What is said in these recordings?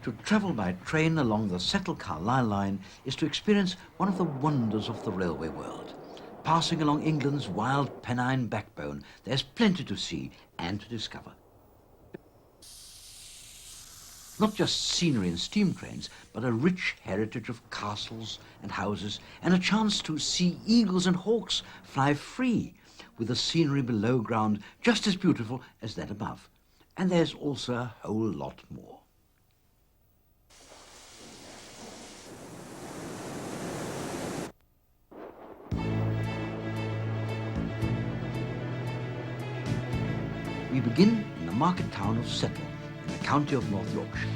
To travel by train along the Settle Carlisle line is to experience one of the wonders of the railway world. Passing along England's wild Pennine backbone, there's plenty to see and to discover. Not just scenery and steam trains, but a rich heritage of castles and houses, and a chance to see eagles and hawks fly free, with the scenery below ground just as beautiful as that above. And there's also a whole lot more. We begin in the market town of Settle, in the county of North Yorkshire.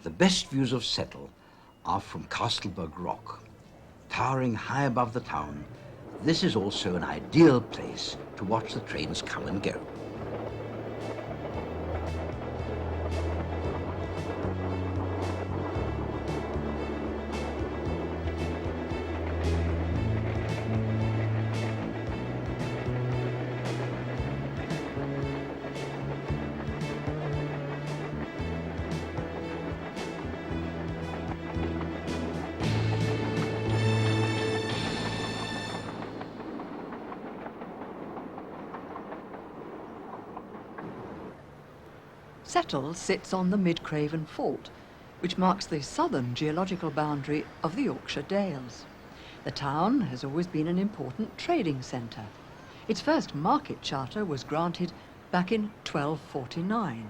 The best views of Settle are from Castleburg Rock. Towering high above the town, this is also an ideal place to watch the trains come and go. Settle sits on the Mid-Craven Fault, which marks the southern geological boundary of the Yorkshire Dales. The town has always been an important trading centre. Its first market charter was granted back in 1249.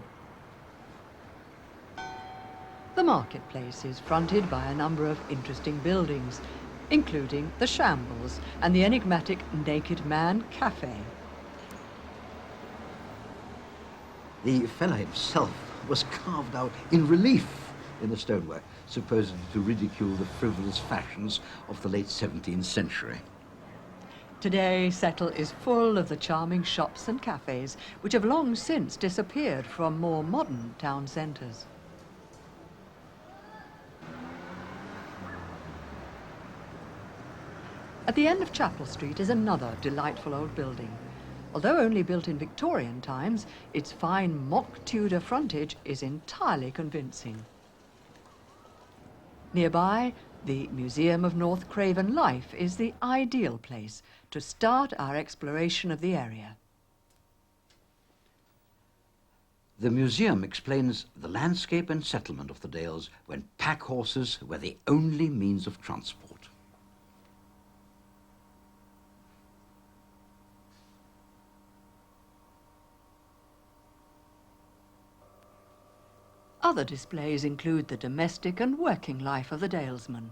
The marketplace is fronted by a number of interesting buildings, including the Shambles and the enigmatic Naked Man Cafe. The fellow himself was carved out in relief in the stonework, supposedly to ridicule the frivolous fashions of the late 17th century. Today, Settle is full of the charming shops and cafes which have long since disappeared from more modern town centres. At the end of Chapel Street is another delightful old building. Although only built in Victorian times, its fine mock Tudor frontage is entirely convincing. Nearby, the Museum of North Craven Life is the ideal place to start our exploration of the area. The museum explains the landscape and settlement of the Dales when pack horses were the only means of transport. Other displays include the domestic and working life of the Dalesmen.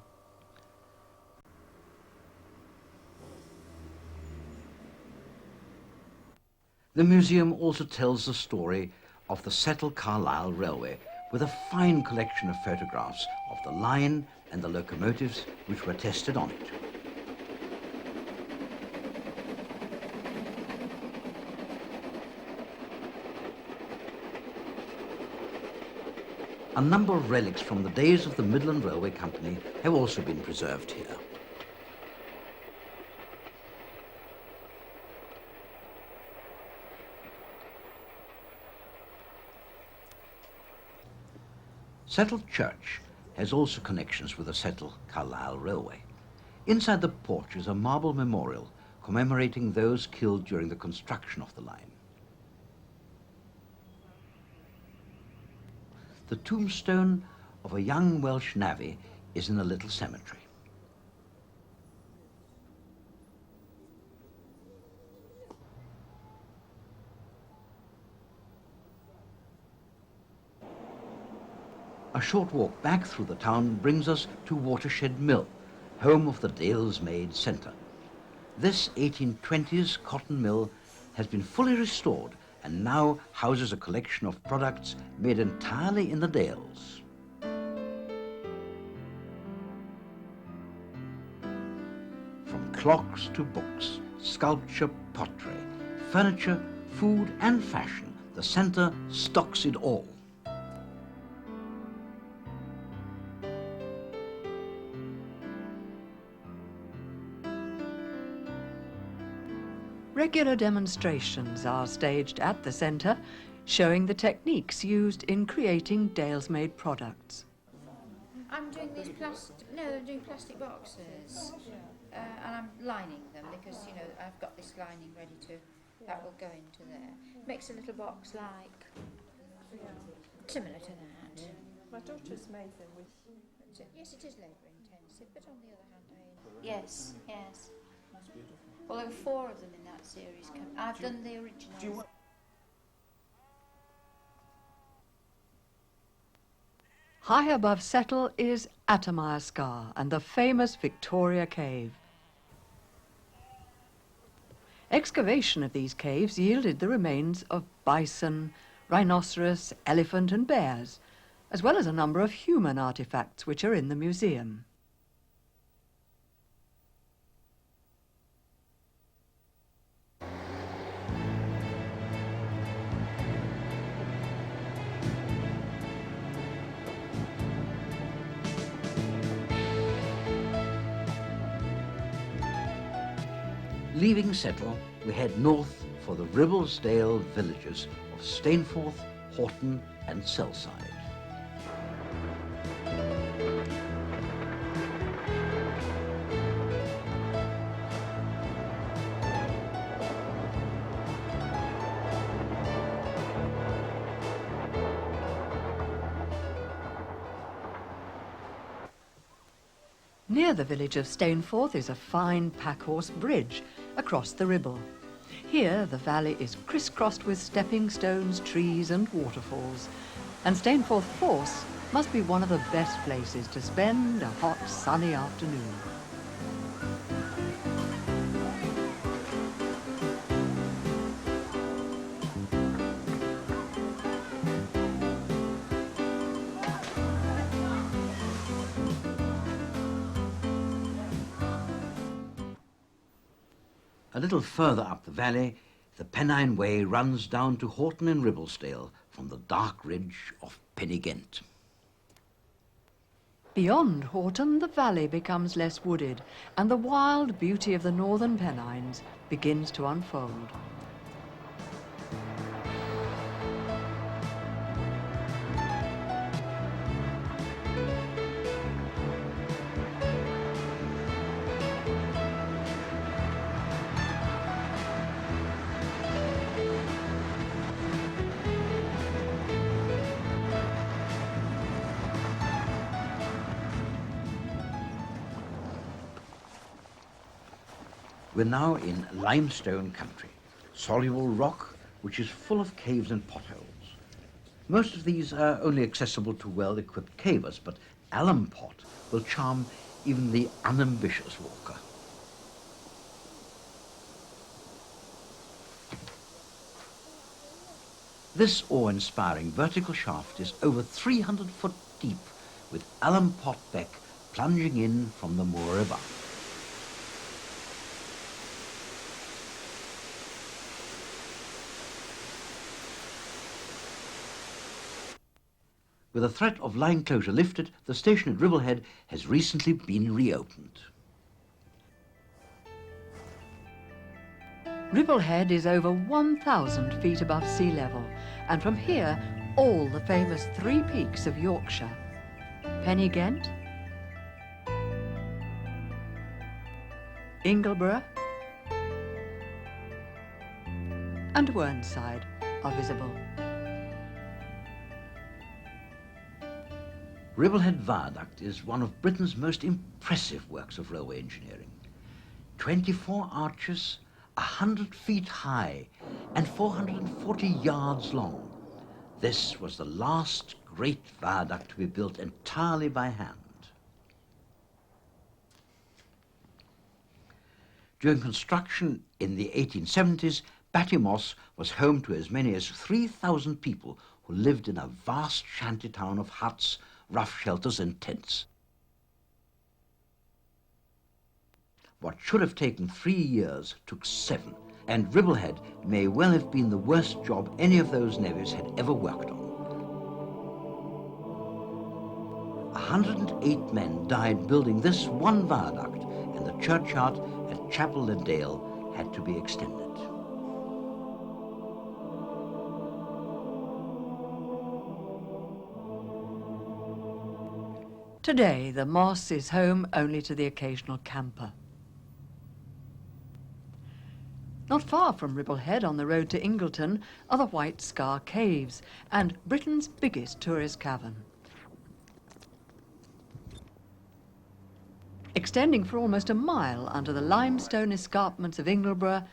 The museum also tells the story of the Settle Carlisle Railway, with a fine collection of photographs of the line and the locomotives which were tested on it. A number of relics from the days of the Midland Railway Company have also been preserved here. Settle Church has also connections with the Settle Carlisle Railway. Inside the porch is a marble memorial commemorating those killed during the construction of the line. The tombstone of a young Welsh navvy is in a little cemetery. A short walk back through the town brings us to Watershed Mill, home of the Dales Maid Centre. This 1820s cotton mill has been fully restored and now houses a collection of products made entirely in the Dales. From clocks to books, sculpture, pottery, furniture, food and fashion, the centre stocks it all. Regular demonstrations are staged at the centre, showing the techniques used in creating Dales-made products. I'm doing these I'm doing plastic boxes, and I'm lining them because, you know, I've got this lining ready to, that will go into there. Makes a little box like, similar to that. My daughter's made them with... Yes, it is labour intensive, but on the other hand, yes, yes. That's beautiful. Well, there were 4 of them in that series. I've done the original. High above Settle is Appleby Scar and the famous Victoria Cave. Excavation of these caves yielded the remains of bison, rhinoceros, elephant and bears, as well as a number of human artefacts which are in the museum. Leaving Settle, we head north for the Ribblesdale villages of Stainforth, Horton and Sellside. Near the village of Stainforth is a fine packhorse bridge across the Ribble. Here the valley is crisscrossed with stepping stones, trees and waterfalls, and Stainforth Force must be one of the best places to spend a hot sunny afternoon. A little further up the valley, the Pennine Way runs down to Horton and Ribblesdale from the dark ridge of Pennygent. Beyond Horton, the valley becomes less wooded, and the wild beauty of the northern Pennines begins to unfold. We're now in limestone country, soluble rock which is full of caves and potholes. Most of these are only accessible to well-equipped cavers, but alum pot will charm even the unambitious walker. This awe-inspiring vertical shaft is over 300 foot deep, with alum pot beck plunging in from the moor above. With the threat of line closure lifted, the station at Ribblehead has recently been reopened. Ribblehead is over 1,000 feet above sea level, and from here, all the famous 3 peaks of Yorkshire, Pennygent, Ingleborough and Whernside are visible. Ribblehead Viaduct is one of Britain's most impressive works of railway engineering. 24 arches, 100 feet high and 440 yards long. This was the last great viaduct to be built entirely by hand. During construction in the 1870s, Battymoss was home to as many as 3,000 people who lived in a vast shanty town of huts, rough shelters and tents. What should have taken 3 years took 7, and Ribblehead may well have been the worst job any of those navvies had ever worked on. 108 men died building this one viaduct, and the churchyard at Chapel-le-Dale had to be extended. Today, the moss is home only to the occasional camper. Not far from Ribblehead, on the road to Ingleton, are the White Scar Caves and Britain's biggest tourist cavern. Extending for almost a mile under the limestone escarpments of Ingleborough,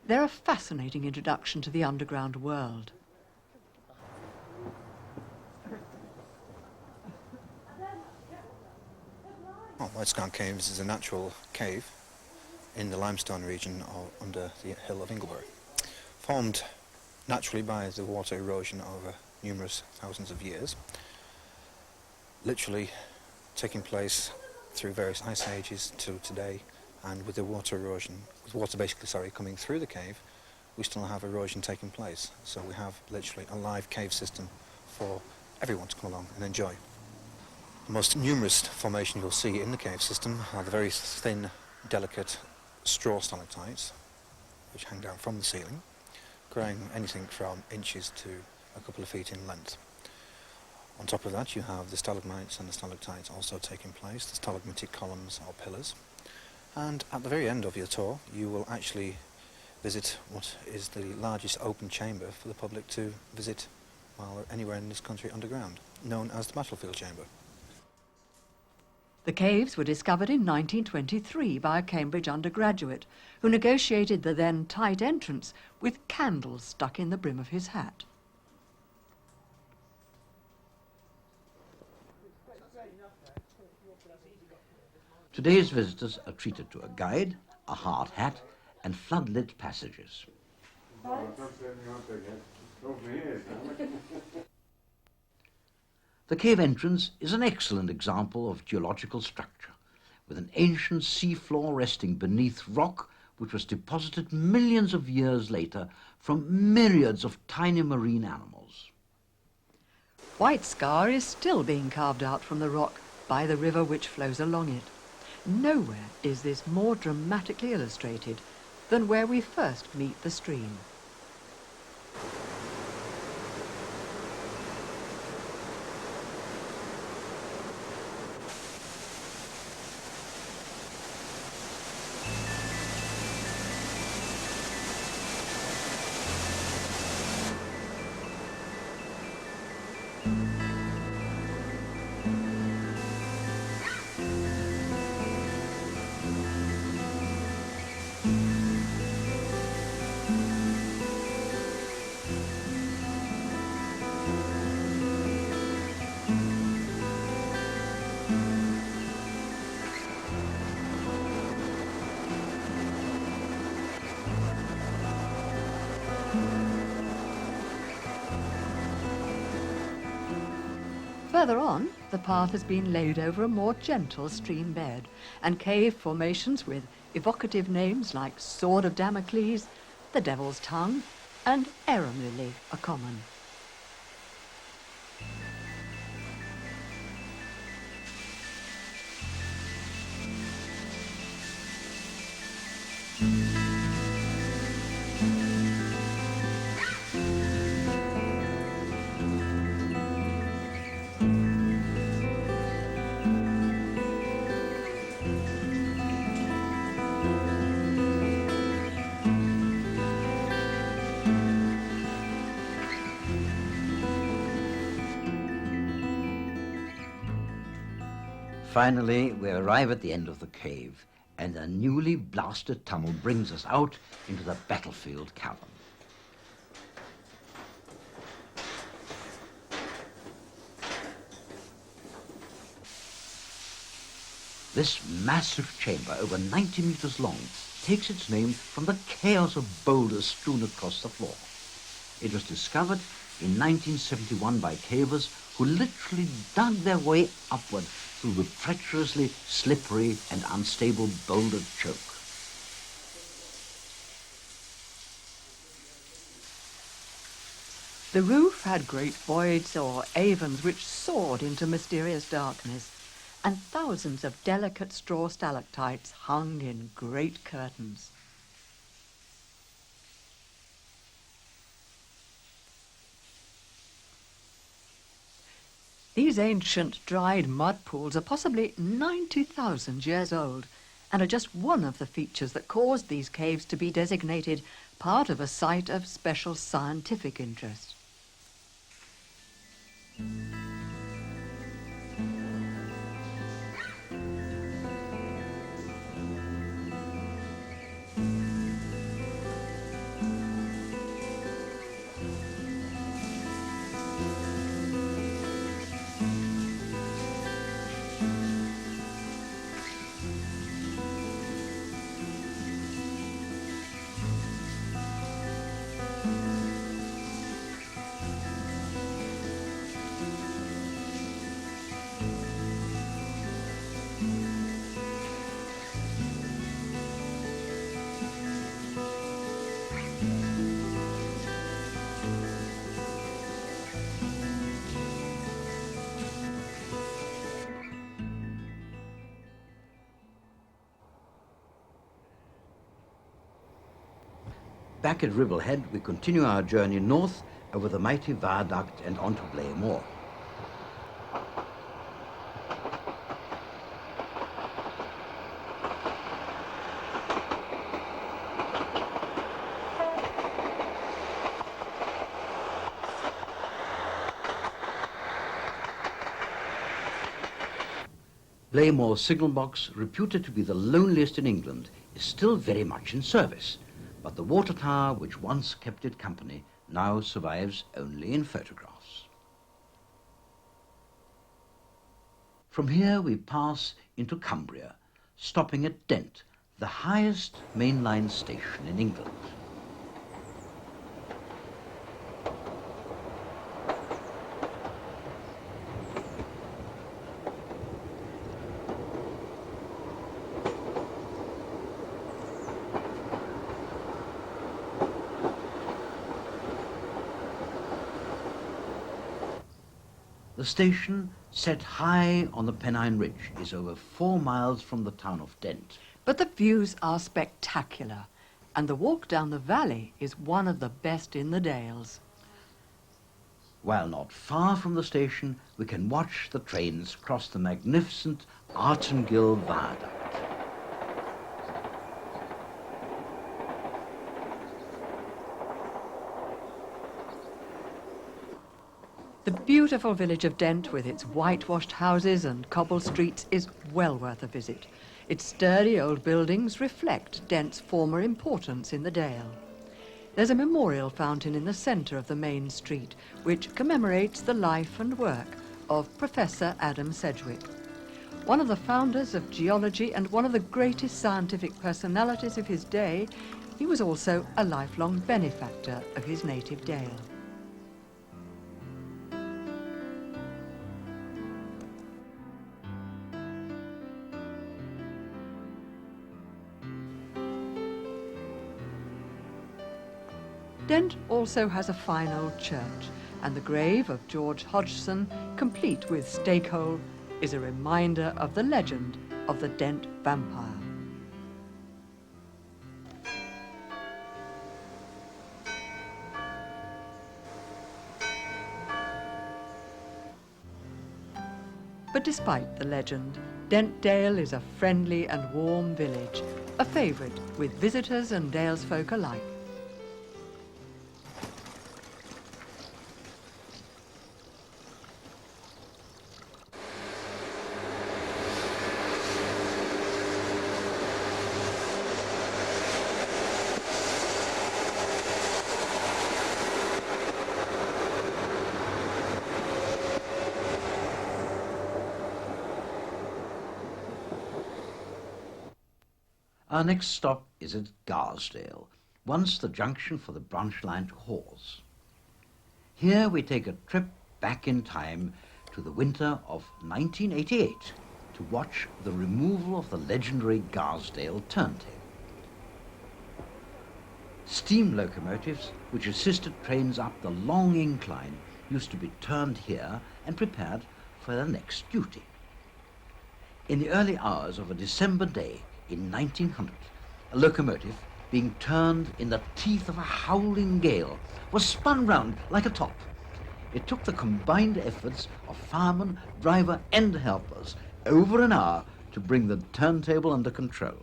they're a fascinating introduction to the underground world. White Scar Caves is a natural cave in the limestone region under the hill of Ingleborough, formed naturally by the water erosion over numerous thousands of years, literally taking place through various ice ages to today, and with the water erosion, with water basically coming through the cave, we still have erosion taking place. So we have literally a live cave system for everyone to come along and enjoy. The most numerous formation you'll see in the cave system are the very thin, delicate straw stalactites, which hang down from the ceiling, growing anything from inches to a couple of feet in length. On top of that, you have the stalagmites and the stalactites also taking place, the stalagmitic columns or pillars. And at the very end of your tour, you will actually visit what is the largest open chamber for the public to visit while anywhere in this country underground, known as the Battlefield Chamber. The caves were discovered in 1923 by a Cambridge undergraduate who negotiated the then tight entrance with candles stuck in the brim of his hat. Today's visitors are treated to a guide, a hard hat, and floodlit passages. The cave entrance is an excellent example of geological structure, with an ancient seafloor resting beneath rock which was deposited millions of years later from myriads of tiny marine animals. White Scar is still being carved out from the rock by the river which flows along it. Nowhere is this more dramatically illustrated than where we first meet the stream. Further on, the path has been laid over a more gentle stream bed, and cave formations with evocative names like Sword of Damocles, the Devil's Tongue, and Arum Lily are common. Finally, we arrive at the end of the cave, and a newly blasted tunnel brings us out into the battlefield cavern. This massive chamber, over 90 meters long, takes its name from the chaos of boulders strewn across the floor. It was discovered in 1971 by cavers who literally dug their way upward through the treacherously slippery and unstable boulder choke. The roof had great voids or avens which soared into mysterious darkness, and thousands of delicate straw stalactites hung in great curtains. These ancient dried mud pools are possibly 90,000 years old and are just one of the features that caused these caves to be designated part of a site of special scientific interest. Back at Ribblehead, we continue our journey north over the mighty viaduct and onto Blay Moor. Blay Moor signal box, reputed to be the loneliest in England, is still very much in service. But the water tower, which once kept it company, now survives only in photographs. From here we pass into Cumbria, stopping at Dent, the highest mainline station in England. The station, set high on the Pennine Ridge, is over 4 miles from the town of Dent. But the views are spectacular, and the walk down the valley is one of the best in the Dales. While not far from the station, we can watch the trains cross the magnificent Archengill Viaduct. The beautiful village of Dent, with its whitewashed houses and cobbled streets, is well worth a visit. Its sturdy old buildings reflect Dent's former importance in the Dale. There's a memorial fountain in the centre of the main street, which commemorates the life and work of Professor Adam Sedgwick. One of the founders of geology and one of the greatest scientific personalities of his day, he was also a lifelong benefactor of his native Dale. Dent also has a fine old church, and the grave of George Hodgson, complete with stakehole, is a reminder of the legend of the Dent vampire. But despite the legend, Dentdale is a friendly and warm village, a favourite with visitors and Dalesfolk alike. Our next stop is at Garsdale, once the junction for the branch line to Hawes. Here we take a trip back in time to the winter of 1988 to watch the removal of the legendary Garsdale turntable. Steam locomotives, which assisted trains up the long incline, used to be turned here and prepared for their next duty. In the early hours of a December day in 1900, a locomotive, being turned in the teeth of a howling gale, was spun round like a top. It took the combined efforts of fireman, driver and helpers over an hour to bring the turntable under control.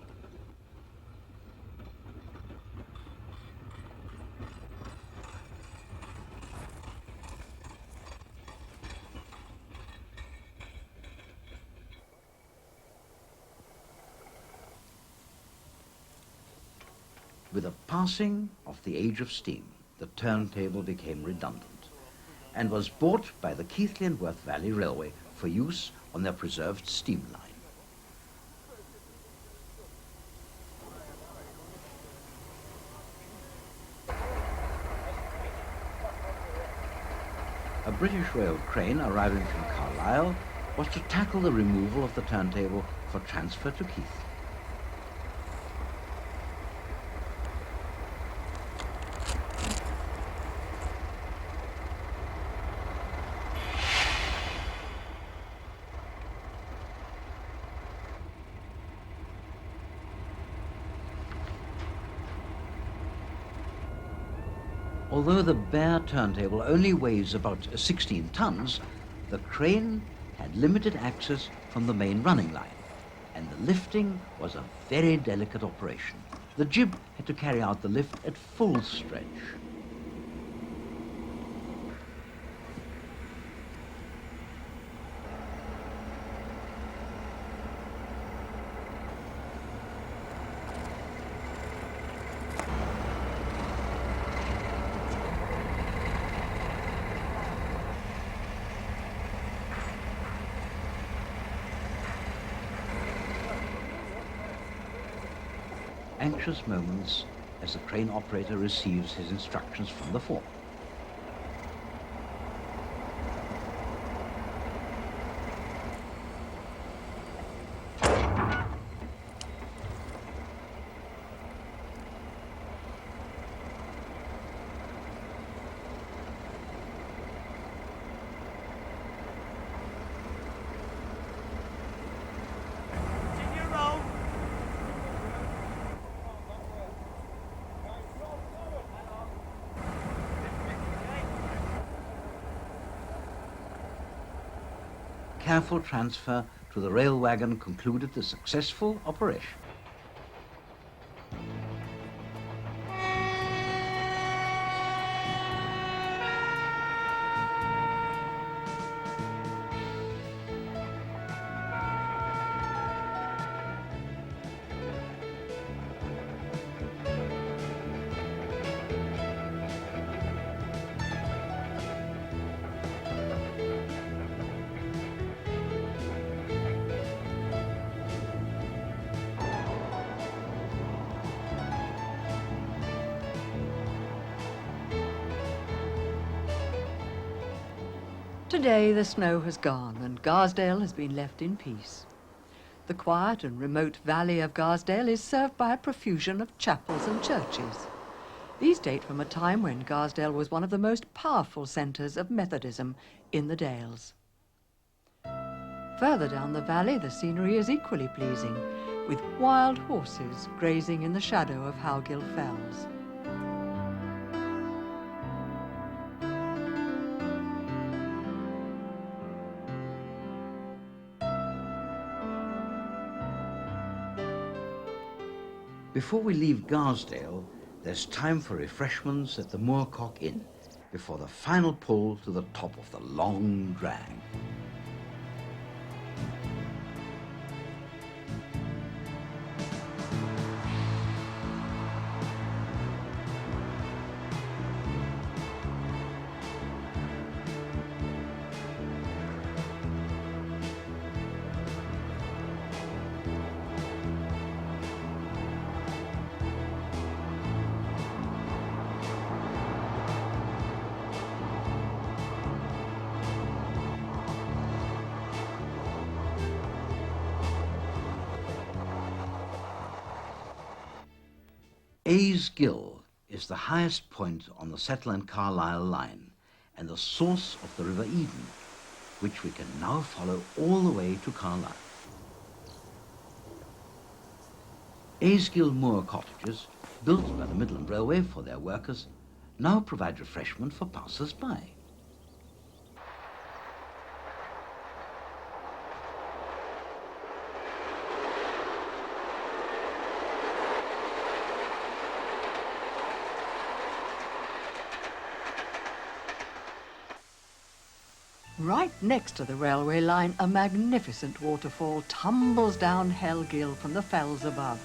With the passing of the age of steam, the turntable became redundant and was bought by the Keighley and Worth Valley Railway for use on their preserved steam line. A British Rail crane arriving from Carlisle was to tackle the removal of the turntable for transfer to Keighley. Although the bare turntable only weighs about 16 tons, the crane had limited access from the main running line, and the lifting was a very delicate operation. The jib had to carry out the lift at full stretch. Anxious moments as the crane operator receives his instructions from the foreman. Careful transfer to the rail wagon concluded the successful operation. Today the snow has gone and Garsdale has been left in peace. The quiet and remote valley of Garsdale is served by a profusion of chapels and churches. These date from a time when Garsdale was one of the most powerful centres of Methodism in the Dales. Further down the valley the scenery is equally pleasing, with wild horses grazing in the shadow of Howgill Fells. Before we leave Garsdale, there's time for refreshments at the Moorcock Inn before the final pull to the top of the long drag. A's Gill is the highest point on the Settle and Carlisle line and the source of the River Eden, which we can now follow all the way to Carlisle. Aysgill Moor cottages, built by the Midland Railway for their workers, now provide refreshment for passers-by. Right next to the railway line, a magnificent waterfall tumbles down Hell Gill from the fells above.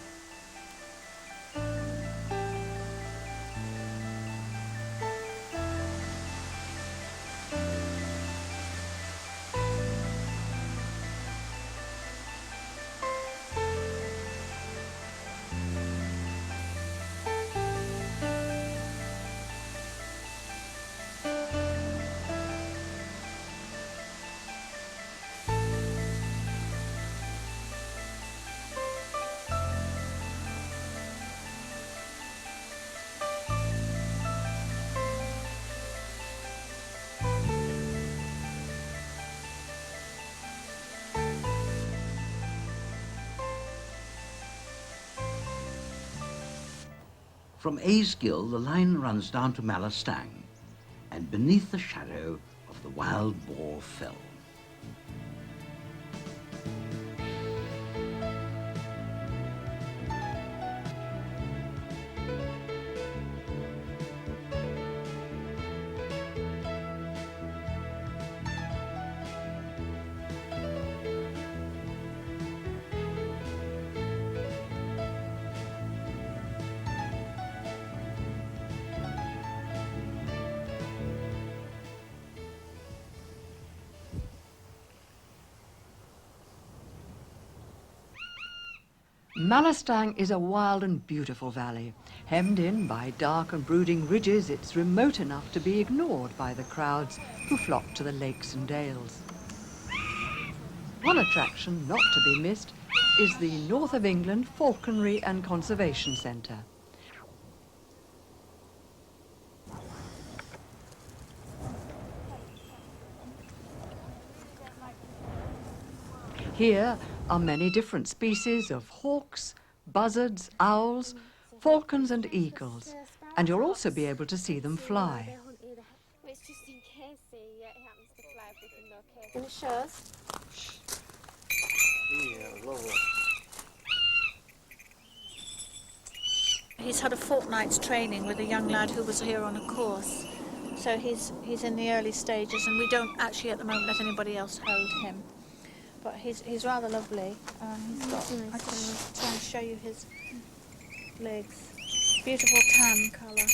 From Aysgill, the line runs down to Malastang, and beneath the shadow of the Wild Boar Fell. Malastang is a wild and beautiful valley. Hemmed in by dark and brooding ridges, it's remote enough to be ignored by the crowds who flock to the lakes and dales. One attraction not to be missed is the North of England Falconry and Conservation Centre. Here are many different species of hawks, buzzards, owls, falcons and eagles, and you'll also be able to see them fly. It's just in case it happens to fly up, we can locate. Can you show us? Yeah, lovely. He's had a fortnight's training with a young lad who was here on a course. So he's in the early stages, and we don't actually at the moment let anybody else hold him. But he's rather lovely. He's got, I just try and show you his legs. Beautiful tan colour.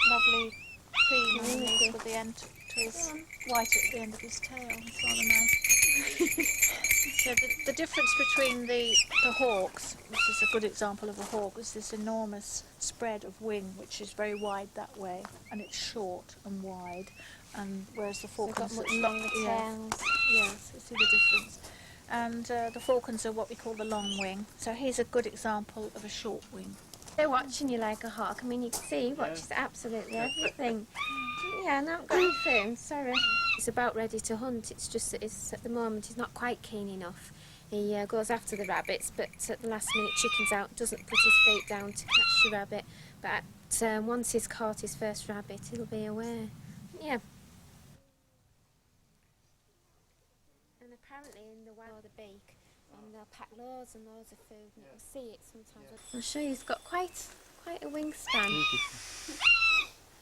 Lovely cream underneath with the end to his white at the end of his tail. It's rather nice. So the difference between the hawks, which is a good example of a hawk, is this enormous spread of wing, which is very wide that way, and it's short and wide. And whereas the falcons got much longer tails. Yes, you see the difference. And the falcons are what we call the long wing. So he's a good example of a short wing. They're watching you like a hawk. I mean, you can see he watches absolutely everything. Yeah, no, I've got any food, sorry. He's about ready to hunt. It's just that at the moment he's not quite keen enough. He goes after the rabbits, but at the last minute chickens out, doesn't put his feet down to catch the rabbit. But once he's caught his first rabbit, he'll be aware. Yeah. And apparently in the wild, the beak, and they'll pack loads and loads of food, and you'll see it sometimes. I'll show you, he's got quite a wingspan.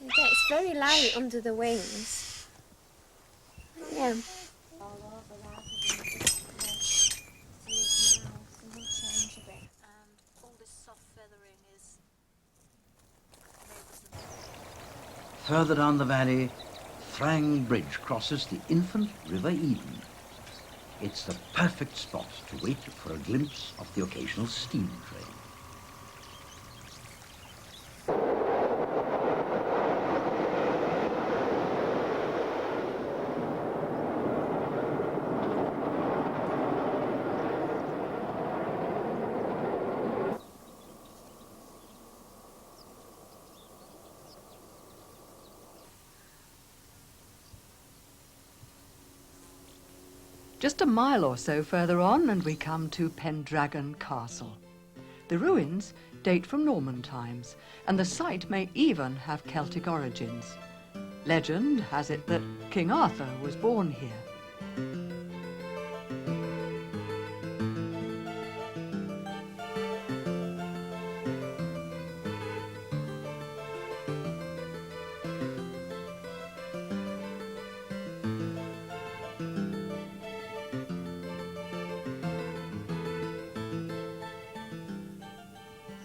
Yeah, it's very light under the wings. Yeah. All over that, see his mouth, and he'll change a bit. And all this soft feathering is... Further down the valley, Thrang Bridge crosses the infant River Eden. It's the perfect spot to wait for a glimpse of the occasional steam train. Just a mile or so further on and we come to Pendragon Castle. The ruins date from Norman times, and the site may even have Celtic origins. Legend has it that King Arthur was born here.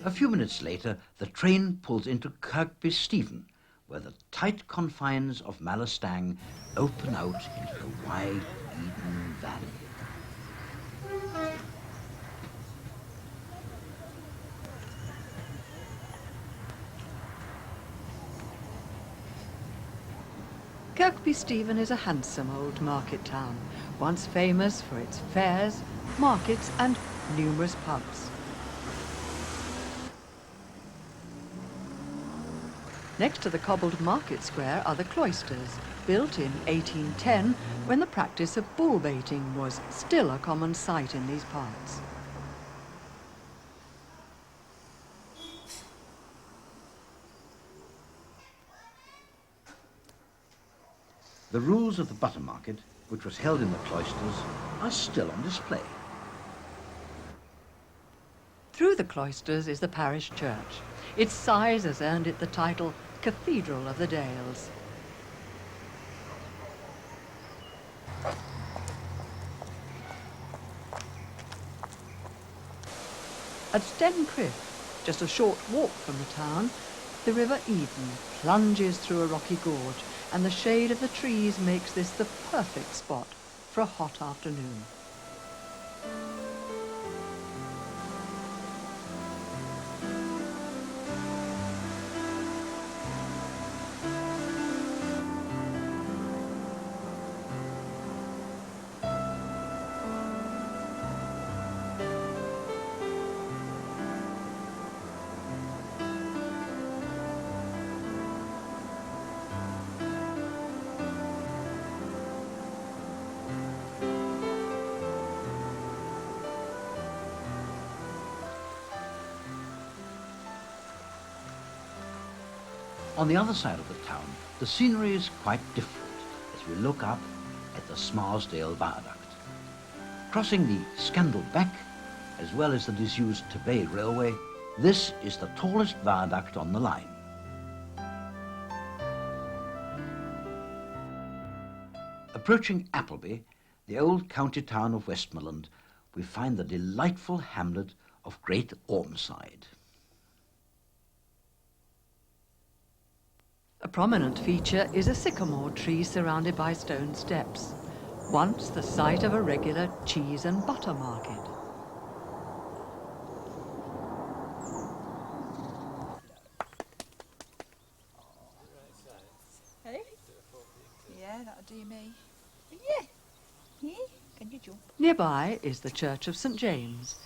A few minutes later, the train pulls into Kirkby Stephen, where the tight confines of Malastang open out into the wide Eden Valley. Kirkby Stephen is a handsome old market town, once famous for its fairs, markets and numerous pubs. Next to the cobbled market square are the cloisters, built in 1810 when the practice of bull baiting was still a common sight in these parts. The rules of the butter market, which was held in the cloisters, are still on display. Through the cloisters is the parish church. Its size has earned it the title Cathedral of the Dales. At Stencliffe, just a short walk from the town, the River Eden plunges through a rocky gorge, and the shade of the trees makes this the perfect spot for a hot afternoon. On the other side of the town, the scenery is quite different as we look up at the Smarsdale Viaduct. Crossing the Scandal Beck, as well as the disused Tebay Railway, this is the tallest viaduct on the line. Approaching Appleby, the old county town of Westmorland, we find the delightful hamlet of Great Ormside. A prominent feature is a sycamore tree surrounded by stone steps, once the site of a regular cheese and butter market. Hey? Yeah, that'll do me. Yeah. Yeah. Can you jump? Nearby is the Church of St. James,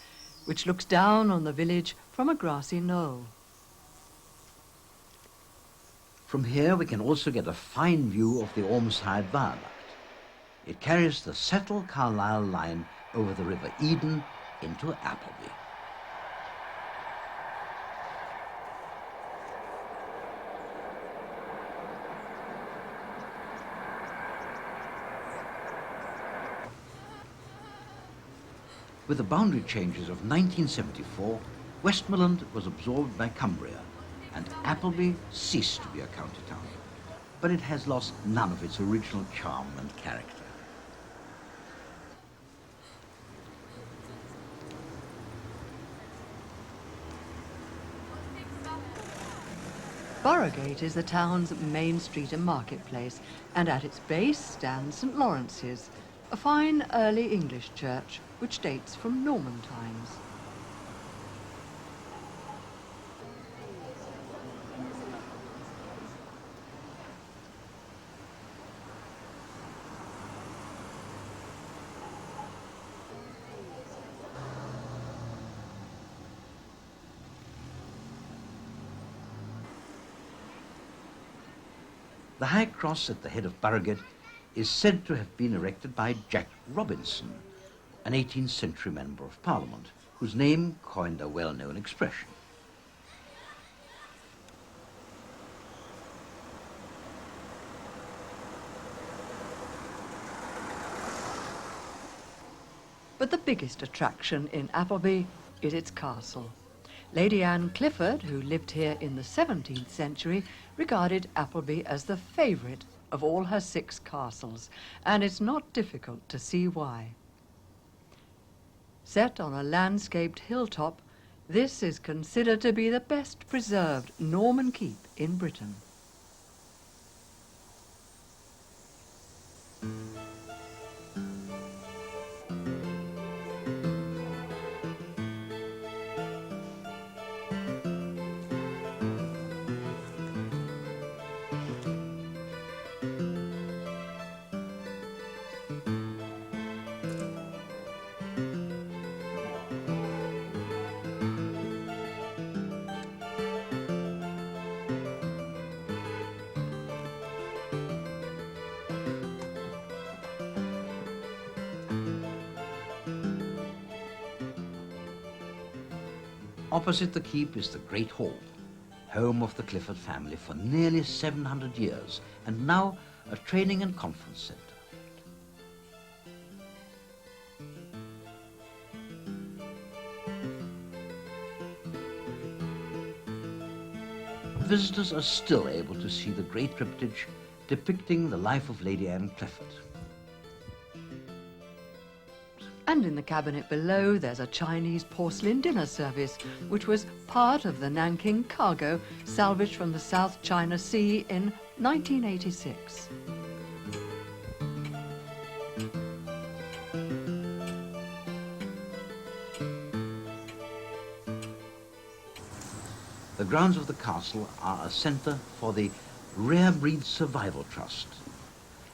which looks down on the village from a grassy knoll. From here we can also get a fine view of the Ormside Viaduct. It carries the Settle Carlisle line over the River Eden into Appleby. With the boundary changes of 1974, Westmorland was absorbed by Cumbria, and Appleby ceased to be a county town, but it has lost none of its original charm and character. Boroughgate is the town's main street and marketplace, and at its base stands St. Lawrence's, a fine early English church which dates from Norman times. The high cross at the head of Boroughgate is said to have been erected by Jack Robinson, an 18th century member of Parliament, whose name coined a well-known expression. But the biggest attraction in Appleby is its castle. Lady Anne Clifford, who lived here in the 17th century, regarded Appleby as the favourite of all her 6 castles, and it's not difficult to see why. Set on a landscaped hilltop, this is considered to be the best preserved Norman keep in Britain. Opposite the keep is the Great Hall, home of the Clifford family for nearly 700 years, and now a training and conference centre. Visitors are still able to see the great triptych depicting the life of Lady Anne Clifford. And in the cabinet below, there's a Chinese porcelain dinner service, which was part of the Nanking cargo salvaged from the South China Sea in 1986. The grounds of the castle are a centre for the Rare Breed Survival Trust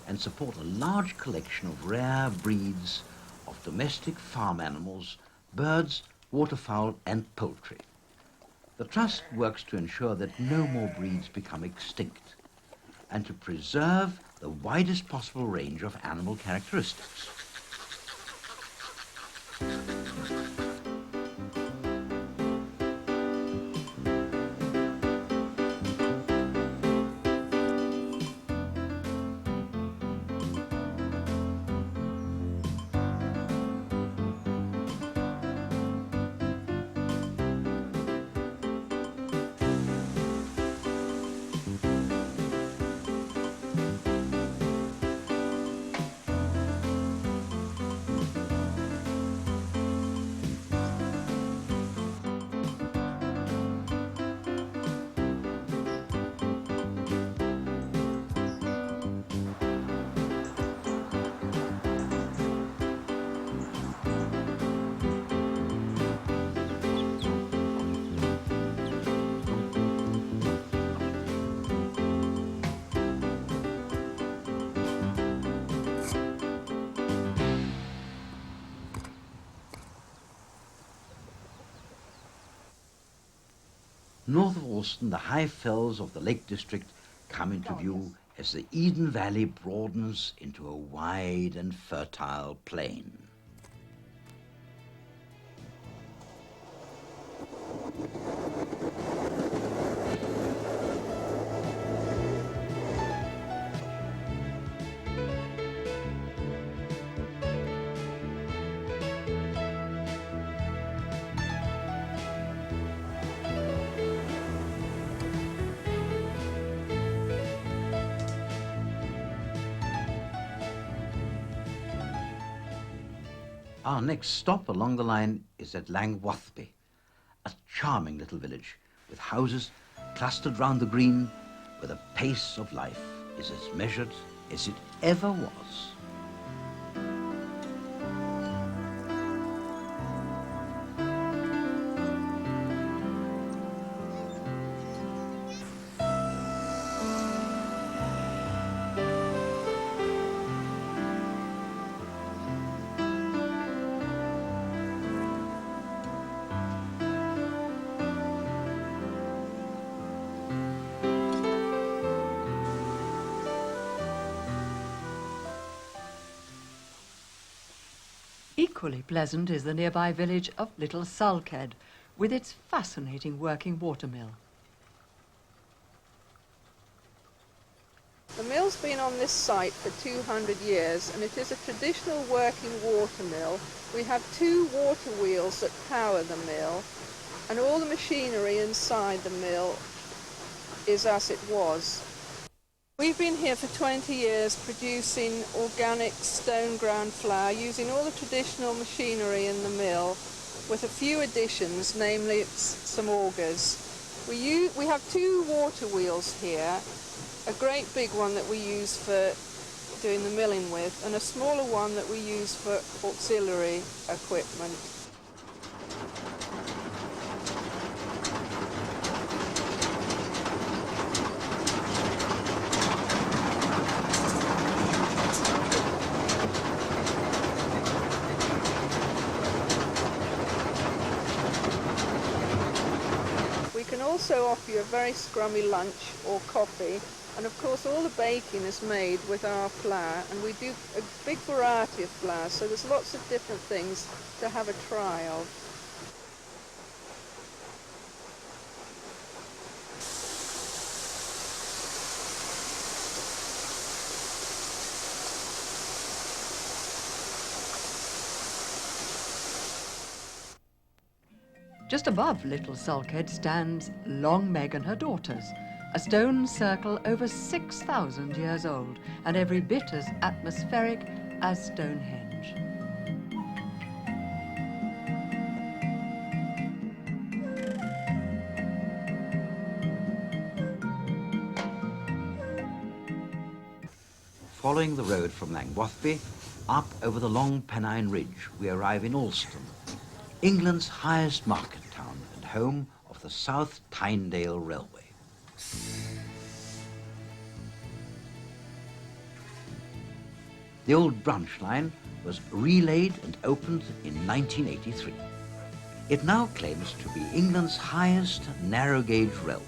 and support a large collection of rare breeds of domestic farm animals, birds, waterfowl and poultry. The Trust works to ensure that no more breeds become extinct and to preserve the widest possible range of animal characteristics. North of Alston, the high fells of the Lake District come into view as the Eden Valley broadens into a wide and fertile plain. Our next stop along the line is at Langwathby, a charming little village with houses clustered round the green, where the pace of life is as measured as it ever was. Equally pleasant is the nearby village of Little Sulkhead, with its fascinating working watermill. The mill's been on this site for 200 years and it is a traditional working watermill. We have 2 water wheels that power the mill, and all the machinery inside the mill is as it was. We've been here for 20 years producing organic stone ground flour using all the traditional machinery in the mill with a few additions, namely some augers. We have 2 water wheels here, a great big one that we use for doing the milling with and a smaller one that we use for auxiliary equipment. We can also offer you a very scrummy lunch or coffee, and of course all the baking is made with our flour, and we do a big variety of flours, so there's lots of different things to have a try of. Just above Little Sulkhead stands Long Meg and her daughters, a stone circle over 6,000 years old and every bit as atmospheric as Stonehenge. Following the road from Langwathby, up over the long Pennine Ridge, we arrive in Alston, England's highest market town and home of the South Tynedale Railway. The old branch line was relaid and opened in 1983. It now claims to be England's highest narrow gauge railway.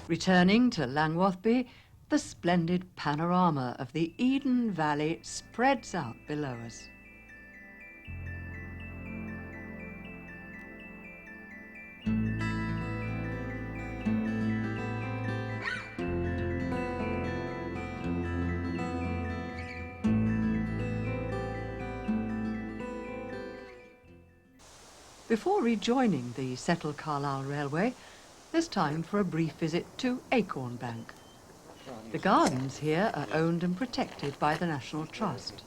Returning to Langwathby, the splendid panorama of the Eden Valley spreads out below us. Before rejoining the Settle Carlisle Railway, there's time for a brief visit to Acorn Bank. The gardens here are owned and protected by the National Trust.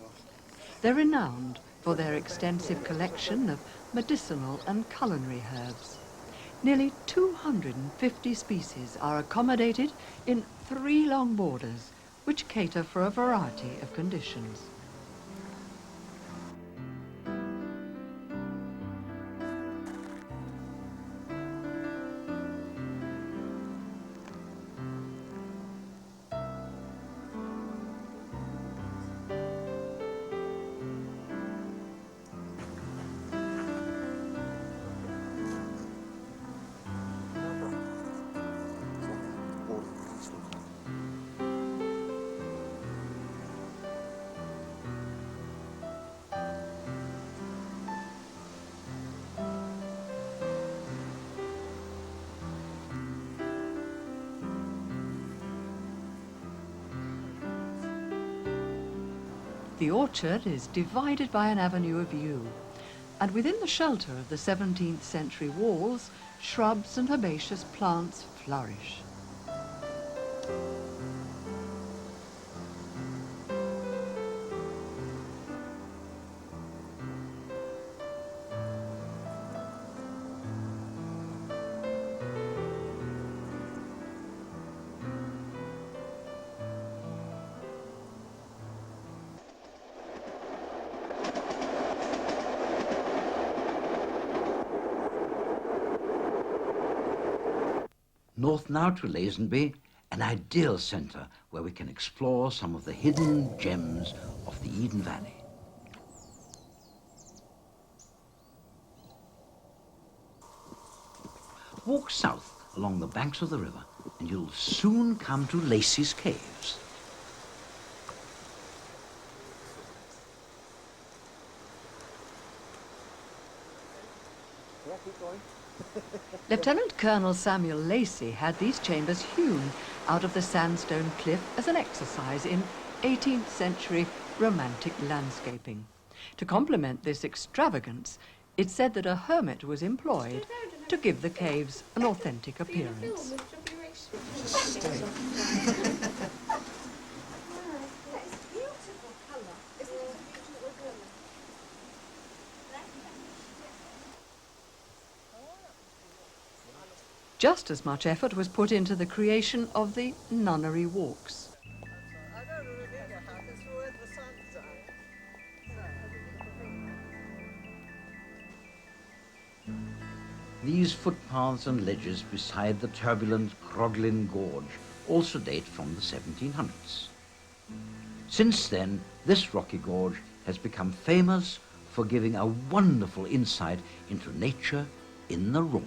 They're renowned for their extensive collection of medicinal and culinary herbs. Nearly 250 species are accommodated in 3 long borders, which cater for a variety of conditions. The orchard is divided by an avenue of yew, and within the shelter of the 17th century walls, shrubs and herbaceous plants flourish. North now to Lazenby, an ideal centre where we can explore some of the hidden gems of the Eden Valley. Walk south along the banks of the river and you'll soon come to Lacey's Caves. Lieutenant Colonel Samuel Lacey had these chambers hewn out of the sandstone cliff as an exercise in 18th century romantic landscaping. To complement this extravagance, it's said that a hermit was employed to give the caves an authentic appearance. Just as much effort was put into the creation of the nunnery walks. These footpaths and ledges beside the turbulent Croglin Gorge also date from the 1700s. Since then, this rocky gorge has become famous for giving a wonderful insight into nature in the raw.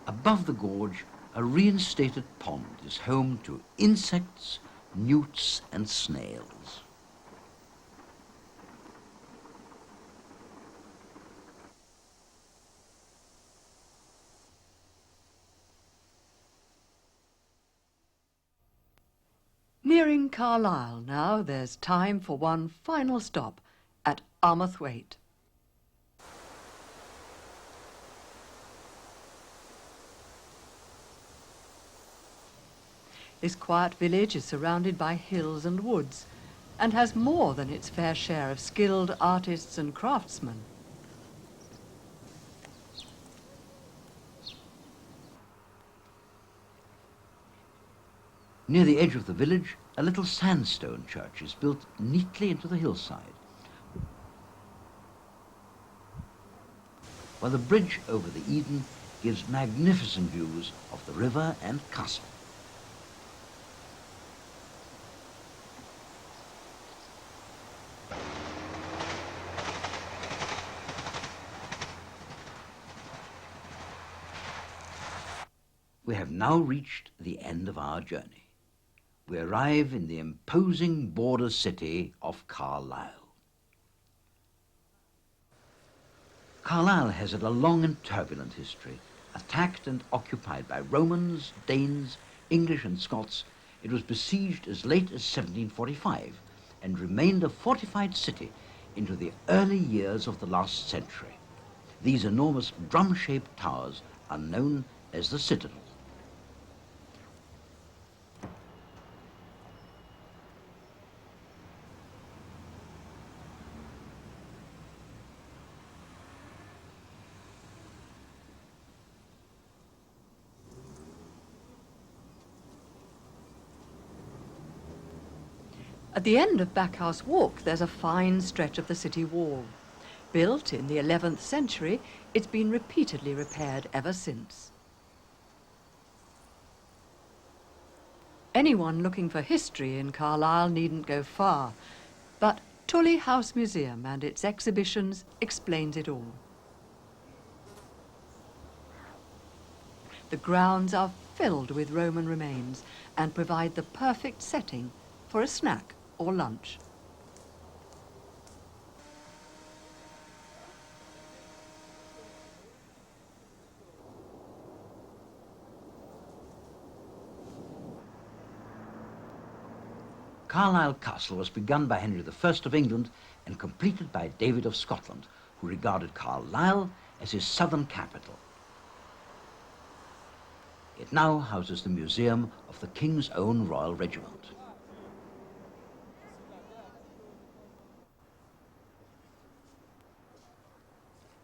Above the gorge, a reinstated pond is home to insects, newts and snails. Nearing Carlisle now, there's time for one final stop at Armathwaite. This quiet village is surrounded by hills and woods and has more than its fair share of skilled artists and craftsmen. Near the edge of the village, a little sandstone church is built neatly into the hillside, while the bridge over the Eden gives magnificent views of the river and castle. We have now reached the end of our journey. We arrive in the imposing border city of Carlisle. Carlisle has had a long and turbulent history. Attacked and occupied by Romans, Danes, English and Scots, it was besieged as late as 1745 and remained a fortified city into the early years of the last century. These enormous drum-shaped towers are known as the Citadel. At the end of Backhouse Walk, there's a fine stretch of the city wall. Built in the 11th century, it's been repeatedly repaired ever since. Anyone looking for history in Carlisle needn't go far, but Tully House Museum and its exhibitions explains it all. The grounds are filled with Roman remains and provide the perfect setting for a snack or lunch. Carlisle Castle was begun by Henry I of England and completed by David of Scotland, who regarded Carlisle as his southern capital. It now houses the museum of the King's Own Royal Regiment.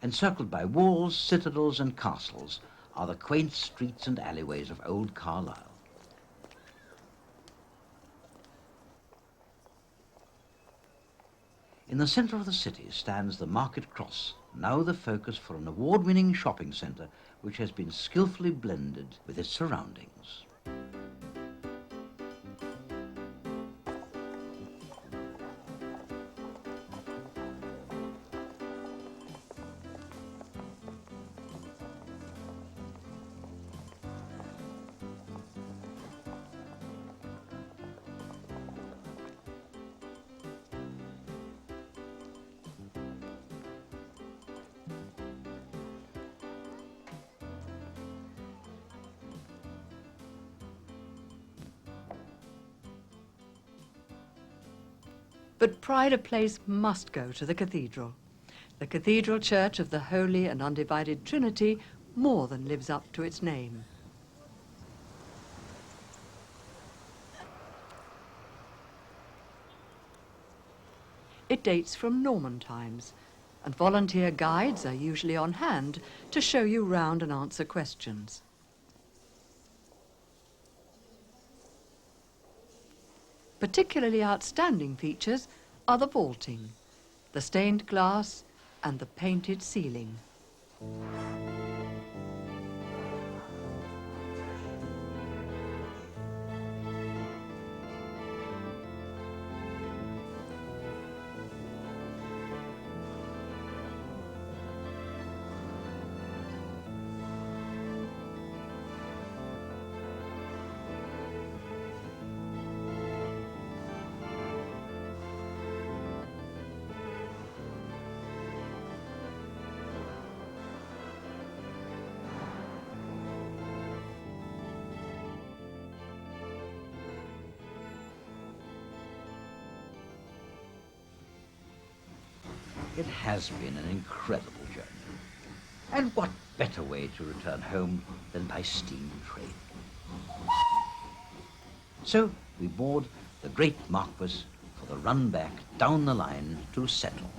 Encircled by walls, citadels and castles are the quaint streets and alleyways of old Carlisle. In the centre of the city stands the Market Cross, now the focus for an award-winning shopping centre which has been skillfully blended with its surroundings. But pride of place must go to the cathedral. The Cathedral Church of the Holy and Undivided Trinity more than lives up to its name. It dates from Norman times, and volunteer guides are usually on hand to show you round and answer questions. Particularly outstanding features are the vaulting, the stained glass and the painted ceiling. It has been an incredible journey. And what better way to return home than by steam train? So we board the Great Marquis for the run back down the line to Settle.